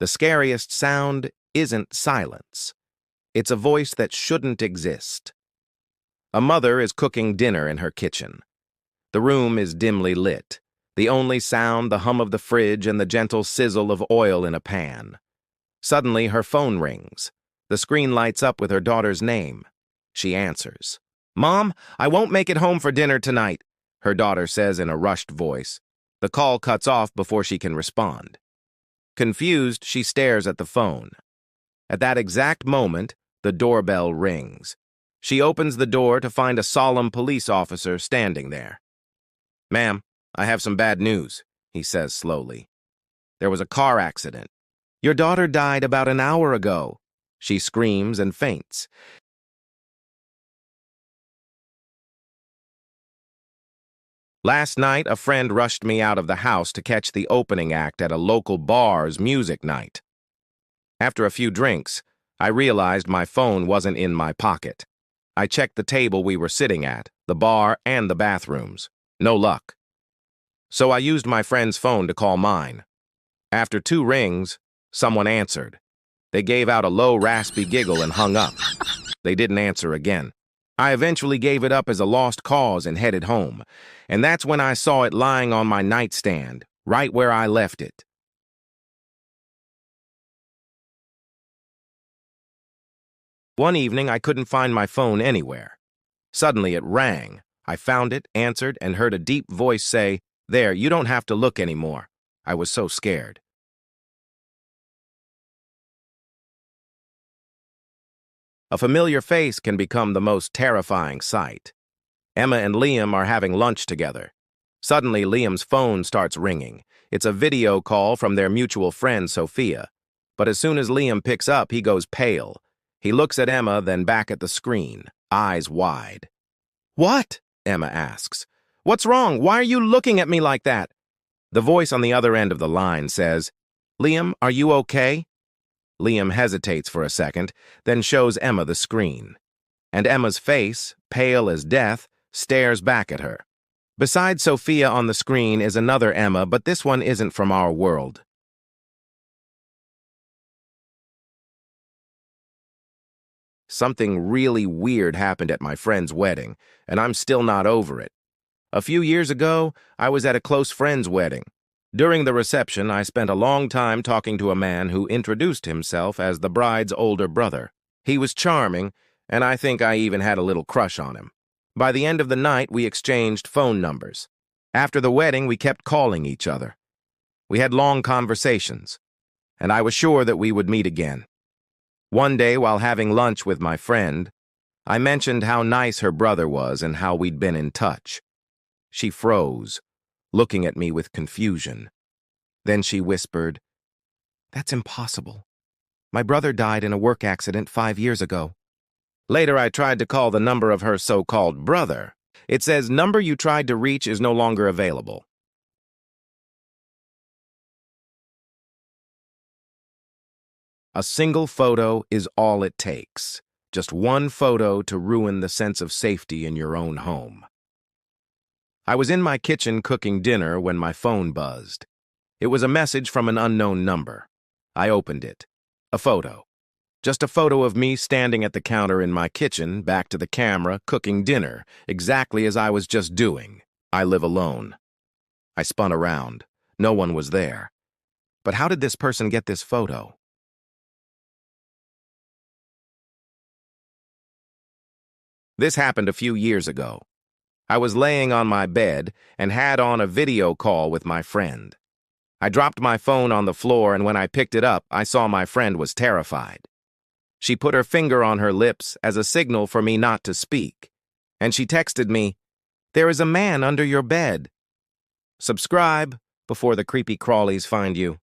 The scariest sound isn't silence. It's a voice that shouldn't exist. A mother is cooking dinner in her kitchen. The room is dimly lit. The only sound, the hum of the fridge and the gentle sizzle of oil in a pan. Suddenly, her phone rings. The screen lights up with her daughter's name. She answers. "Mom, I won't make it home for dinner tonight," her daughter says in a rushed voice. The call cuts off before she can respond. Confused, she stares at the phone. At that exact moment, the doorbell rings. She opens the door to find a solemn police officer standing there. "Ma'am, I have some bad news," he says slowly. "There was a car accident. Your daughter died about an hour ago." She screams and faints. "Last night, a friend rushed me out of the house to catch the opening act at a local bar's music night. After a few drinks, I realized my phone wasn't in my pocket. I checked the table we were sitting at, the bar, and the bathrooms. No luck. So I used my friend's phone to call mine. After 2 rings, someone answered. They gave out a low, raspy giggle and hung up. They didn't answer again. I eventually gave it up as a lost cause and headed home, and that's when I saw it lying on my nightstand, right where I left it. One evening, I couldn't find my phone anywhere. Suddenly, it rang. I found it, answered, and heard a deep voice say, "There, you don't have to look anymore." I was so scared. A familiar face can become the most terrifying sight. Emma and Liam are having lunch together. Suddenly, Liam's phone starts ringing. It's a video call from their mutual friend, Sophia. But as soon as Liam picks up, he goes pale. He looks at Emma, then back at the screen, eyes wide. "What?" Emma asks. "What's wrong? Why are you looking at me like that?" The voice on the other end of the line says, "Liam, are you okay?" Liam hesitates for a second, then shows Emma the screen. And Emma's face, pale as death, stares back at her. Beside Sophia on the screen is another Emma, but this one isn't from our world. Something really weird happened at my friend's wedding, and I'm still not over it. A few years ago, I was at a close friend's wedding. During the reception, I spent a long time talking to a man who introduced himself as the bride's older brother. He was charming, and I think I even had a little crush on him. By the end of the night, we exchanged phone numbers. After the wedding, we kept calling each other. We had long conversations, and I was sure that we would meet again. One day, while having lunch with my friend, I mentioned how nice her brother was and how we'd been in touch. She froze, looking at me with confusion. Then she whispered, "That's impossible. My brother died in a work accident 5 years ago." Later, I tried to call the number of her so-called brother. It says, "Number you tried to reach is no longer available." A single photo is all it takes. Just one photo to ruin the sense of safety in your own home. I was in my kitchen cooking dinner when my phone buzzed. It was a message from an unknown number. I opened it. A photo. Just a photo of me standing at the counter in my kitchen, back to the camera, cooking dinner, exactly as I was just doing. I live alone. I spun around. No one was there. But how did this person get this photo? This happened a few years ago. I was laying on my bed and had on a video call with my friend. I dropped my phone on the floor, and when I picked it up, I saw my friend was terrified. She put her finger on her lips as a signal for me not to speak, and she texted me, "There is a man under your bed. Subscribe before the creepy crawlies find you."